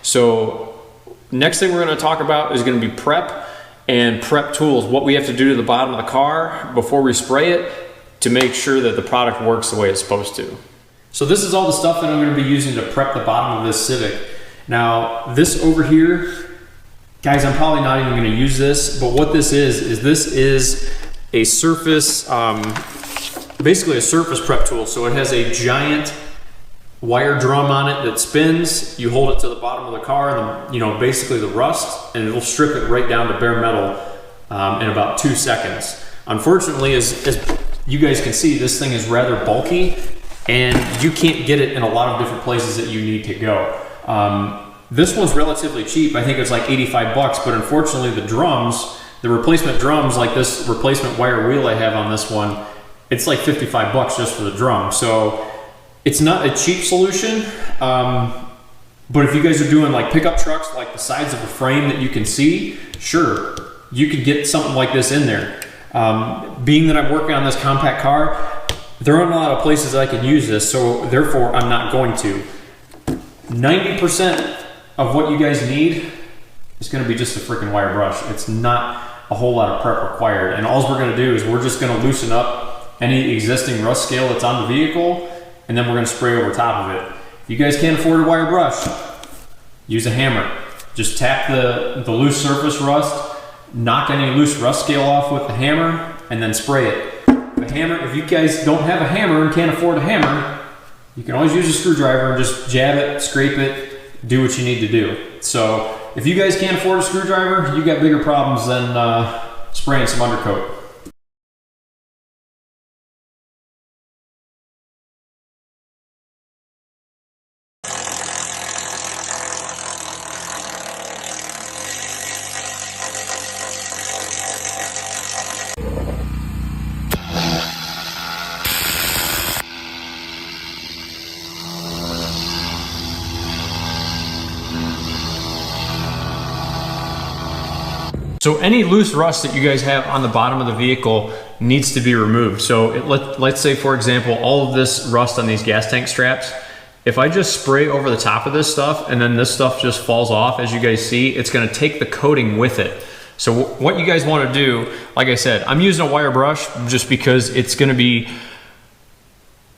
So next thing we're going to talk about is going to be prep and prep tools, what we have to do to the bottom of the car before we spray it to make sure that the product works the way it's supposed to. So this is all the stuff that I'm going to be using to prep the bottom of this Civic. Now this over here, guys, I'm probably not even going to use this, but what this is this is a surface, basically a surface prep tool. So it has a giant wire drum on it that spins. You hold it to the bottom of the car, basically the rust, and it'll strip it right down to bare metal in about 2 seconds. Unfortunately, as you guys can see, this thing is rather bulky and you can't get it in a lot of different places that you need to go. This one's relatively cheap. I think it's like 85 bucks, but unfortunately the drums, the replacement drums, like this replacement wire wheel I have on this one, it's like 55 bucks just for the drum. So it's not a cheap solution, but if you guys are doing like pickup trucks, like the sides of a frame that you can see, sure, you could get something like this in there. Being that I'm working on this compact car, there aren't a lot of places I can use this, so therefore I'm not going to. 90% of what you guys need is going to be just a freaking wire brush. It's not a whole lot of prep required, and all we're going to do is we're just going to loosen up any existing rust scale that's on the vehicle, and then we're going to spray over top of it. If you guys can't afford a wire brush, use a hammer. Just tap the loose surface rust, knock any loose rust scale off with the hammer, and then spray it. The hammer, if you guys don't have a hammer and can't afford a hammer, you can always use a screwdriver and just jab it, scrape it, do what you need to do. So if you guys can't afford a screwdriver, you got bigger problems than spraying some undercoat. So any loose rust that you guys have on the bottom of the vehicle needs to be removed. So let's say, for example, all of this rust on these gas tank straps, if I just spray over the top of this stuff and then this stuff just falls off, as you guys see, it's gonna take the coating with it. So what you guys wanna do, like I said, I'm using a wire brush just because it's gonna be,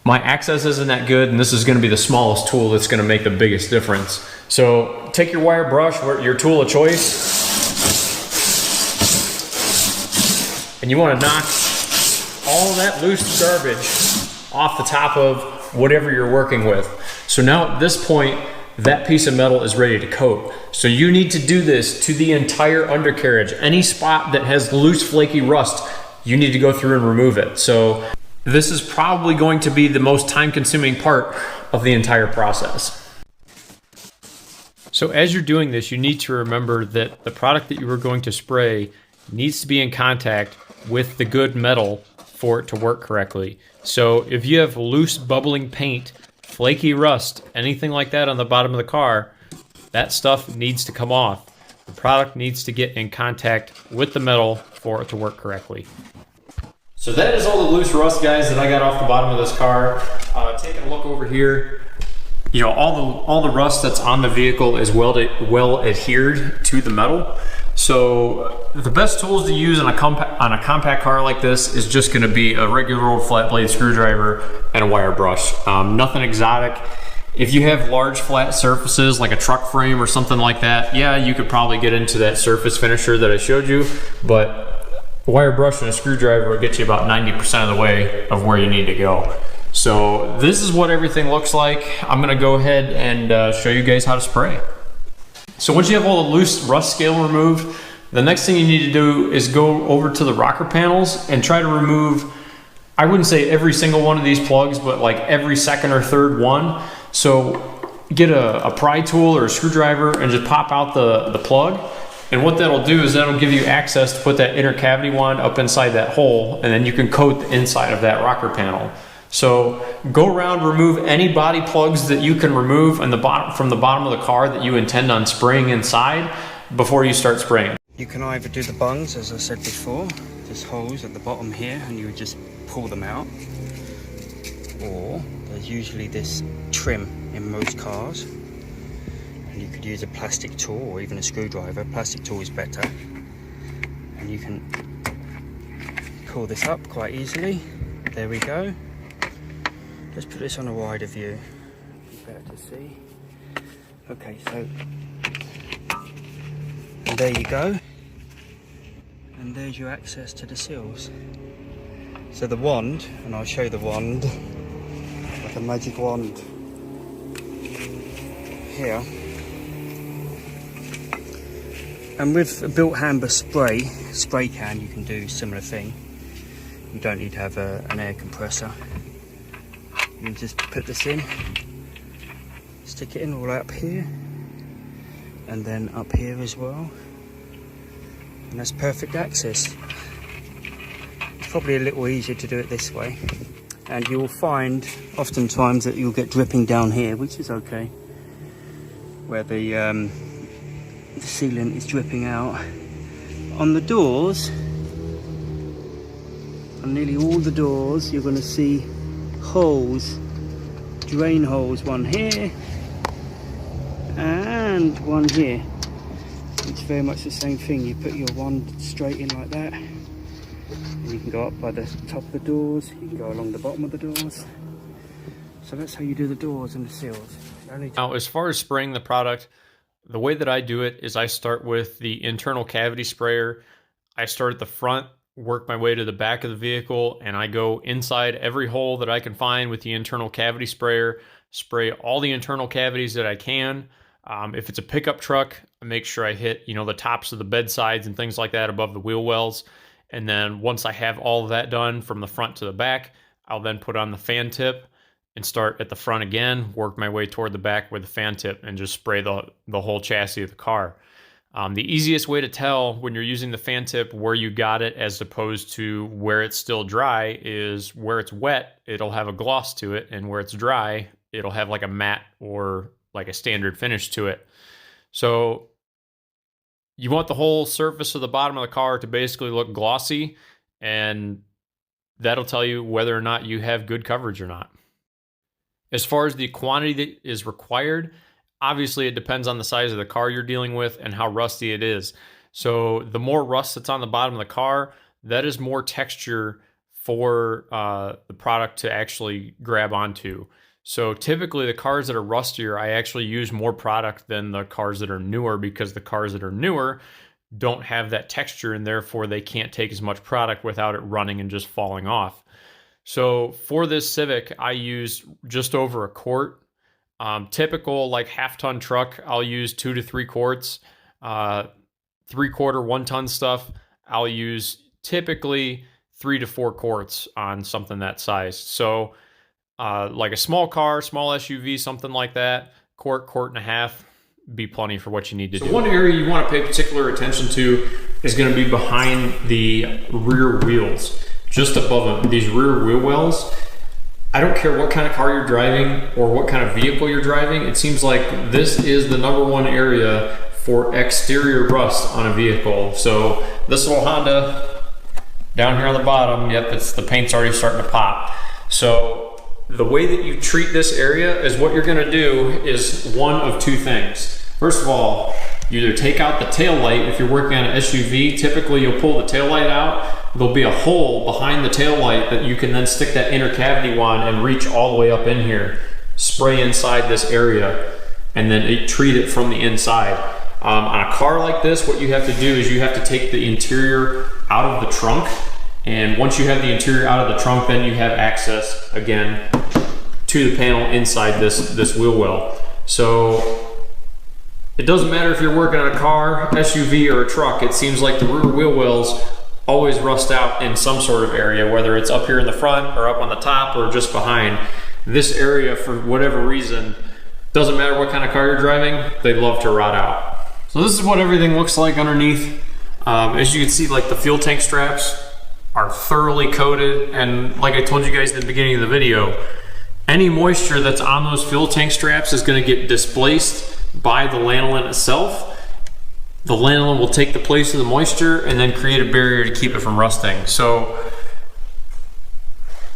my access isn't that good, and this is gonna be the smallest tool that's gonna make the biggest difference. So take your wire brush, your tool of choice, and you want to knock all that loose garbage off the top of whatever you're working with. So now at this point, that piece of metal is ready to coat. So you need to do this to the entire undercarriage. Any spot that has loose, flaky rust, you need to go through and remove it. So this is probably going to be the most time-consuming part of the entire process. So as you're doing this, you need to remember that the product that you are going to spray needs to be in contact with the good metal for it to work correctly. So if you have loose bubbling paint, flaky rust, anything like that on the bottom of the car, that stuff needs to come off. The product needs to get in contact with the metal for it to work correctly. So that is all the loose rust, guys, that I got off the bottom of this car. Taking a look over here, you know, all the rust that's on the vehicle is well adhered to the metal. So the best tools to use on a compact car like this is just going to be a regular old flat blade screwdriver and a wire brush. Nothing exotic. If you have large flat surfaces like a truck frame or something like that, yeah, you could probably get into that surface finisher that I showed you, but a wire brush and a screwdriver will get you about 90% of the way of where you need to go. So this is what everything looks like. I'm going to go ahead and show you guys how to spray. So once you have all the loose rust scale removed, the next thing you need to do is go over to the rocker panels and try to remove, I wouldn't say every single one of these plugs, but like every second or third one. So get a pry tool or a screwdriver and just pop out the plug. And what that'll do is that'll give you access to put that inner cavity wand up inside that hole, and then you can coat the inside of that rocker panel. So go around, remove any body plugs that you can remove from the bottom of the car that you intend on spraying inside before you start spraying. You can either do the bungs, as I said before, there's holes at the bottom here and you would just pull them out, or there's usually this trim in most cars and And you could use a plastic tool or even a screwdriver. Plastic tool is better. And you can pull this up quite easily. There we go. Let's put this on a wider view. Better to see. Okay, so and there you go. And there's your access to the seals. So the wand, and I'll show the wand, like a magic wand here. And with a Bilt Hamber spray can, you can do a similar thing. You don't need to have an air compressor. You just put this in, stick it in all up here, and then up here as well. And that's perfect access. It's probably a little easier to do it this way. And you'll find oftentimes that you'll get dripping down here, which is okay, where the sealant is dripping out. On the doors, on nearly all the doors, you're going to see holes, drain holes, one here and one here. It's very much the same thing. You put your wand straight in like that, and you can go up by the top of the doors, you can go along the bottom of the doors. So that's how you do the doors and the seals. Now, as far as spraying the product, the way that I do it is I start with the internal cavity sprayer. I start at the front, work my way to the back of the vehicle, and I go inside every hole that I can find with the internal cavity sprayer, spray all the internal cavities that I can. If it's a pickup truck, I make sure I hit, the tops of the bed sides and things like that above the wheel wells. And then once I have all of that done from the front to the back, I'll then put on the fan tip and start at the front again, work my way toward the back with the fan tip, and just spray the whole chassis of the car. The easiest way to tell when you're using the fan tip where you got it as opposed to where it's still dry is where it's wet, it'll have a gloss to it, and where it's dry, it'll have like a matte or like a standard finish to it. So you want the whole surface of the bottom of the car to basically look glossy, and that'll tell you whether or not you have good coverage or not. As far as the quantity that is required, obviously it depends on the size of the car you're dealing with and how rusty it is. So the more rust that's on the bottom of the car, that is more texture for the product to actually grab onto. So typically the cars that are rustier, I actually use more product than the cars that are newer, because the cars that are newer don't have that texture, and therefore they can't take as much product without it running and just falling off. So for this Civic, I use just over a quart. Typical like half-ton truck, I'll use 2 to 3 quarts. 3/4, 1-ton stuff, I'll use typically 3 to 4 quarts on something that size. So like a small car, small SUV, something like that, quart and a half, be plenty for what you need to do. One area you want to pay particular attention to is going to be behind the rear wheels, just above them, these rear wheel wells. I don't care what kind of car you're driving or what kind of vehicle you're driving, it seems like this is the #1 area for exterior rust on a vehicle. So this little Honda down here on the bottom, yep, the paint's already starting to pop. So the way that you treat this area is what you're gonna do is one of two things. First of all, you either take out the tail light. If you're working on an SUV, typically you'll pull the tail light out. There'll be a hole behind the tail light that you can then stick that inner cavity wand and reach all the way up in here. Spray inside this area and then treat it from the inside. On a car like this, what you have to do is you have to take the interior out of the trunk. And once you have the interior out of the trunk, then you have access again to the panel inside this wheel well. So it doesn't matter if you're working on a car, SUV, or a truck, it seems like the rear wheel wells always rust out in some sort of area, whether it's up here in the front or up on the top or just behind. This area, for whatever reason, doesn't matter what kind of car you're driving, they love to rot out. So this is what everything looks like underneath. As you can see, like the fuel tank straps are thoroughly coated, and like I told you guys at the beginning of the video, any moisture that's on those fuel tank straps is going to get displaced by the lanolin itself. The lanolin will take the place of the moisture and then create a barrier to keep it from rusting. So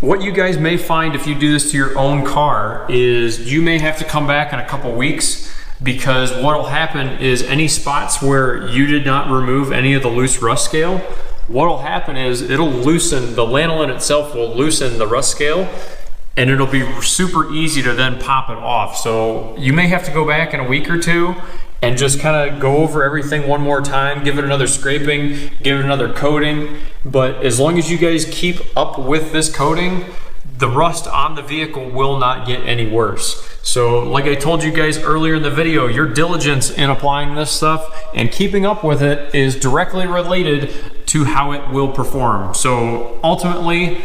what you guys may find if you do this to your own car is you may have to come back in a couple weeks because what'll happen is any spots where you did not remove any of the loose rust scale, what'll happen is it'll loosen, the lanolin itself will loosen the rust scale, and it'll be super easy to then pop it off. So you may have to go back in a week or two and just kind of go over everything one more time, give it another scraping, give it another coating. But as long as you guys keep up with this coating, the rust on the vehicle will not get any worse. So like I told you guys earlier in the video, your diligence in applying this stuff and keeping up with it is directly related to how it will perform. So ultimately,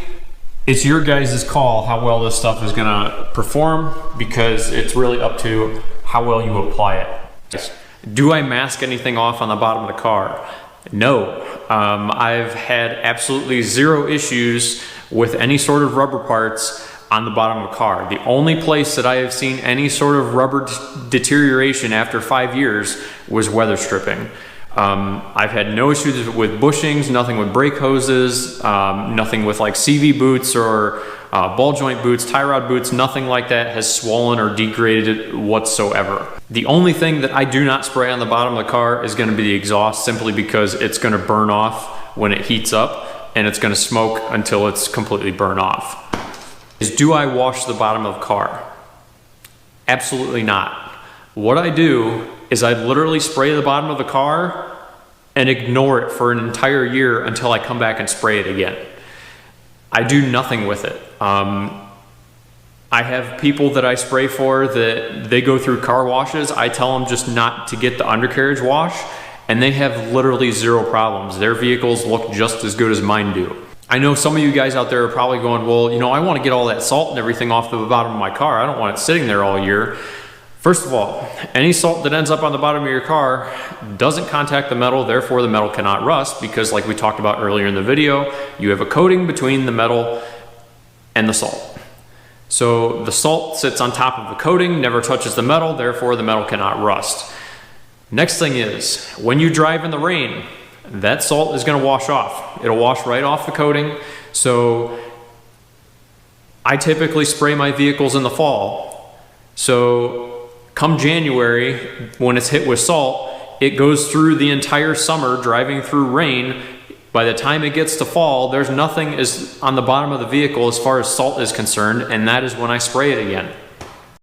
it's your guys' call how well this stuff is gonna perform, because it's really up to how well you apply it. Do I mask anything off on the bottom of the car? No. I've had absolutely zero issues with any sort of rubber parts on the bottom of a car. The only place that I have seen any sort of rubber deterioration after 5 years was weather stripping. I've had no issues with bushings, nothing with brake hoses, nothing with like CV boots or ball joint boots, tie rod boots, nothing like that has swollen or degraded whatsoever. The only thing that I do not spray on the bottom of the car is going to be the exhaust, simply because it's going to burn off when it heats up, and it's going to smoke until it's completely burned off. Do I wash the bottom of the car? Absolutely not. What I do is I literally spray the bottom of the car and ignore it for an entire year until I come back and spray it again. I do nothing with it. I have people that I spray for that they go through car washes. I tell them just not to get the undercarriage wash, and they have literally zero problems. Their vehicles look just as good as mine do. I know some of you guys out there are probably going, well, you know, I want to get all that salt and everything off the bottom of my car. I don't want it sitting there all year. First of all, any salt that ends up on the bottom of your car doesn't contact the metal, therefore the metal cannot rust, because like we talked about earlier in the video, you have a coating between the metal and the salt. So the salt sits on top of the coating, never touches the metal, therefore the metal cannot rust. Next thing is, when you drive in the rain, that salt is going to wash off. It'll wash right off the coating. So I typically spray my vehicles in the fall. So come January, when it's hit with salt, it goes through the entire summer driving through rain. By the time it gets to fall, there's nothing is on the bottom of the vehicle as far as salt is concerned, and that is when I spray it again.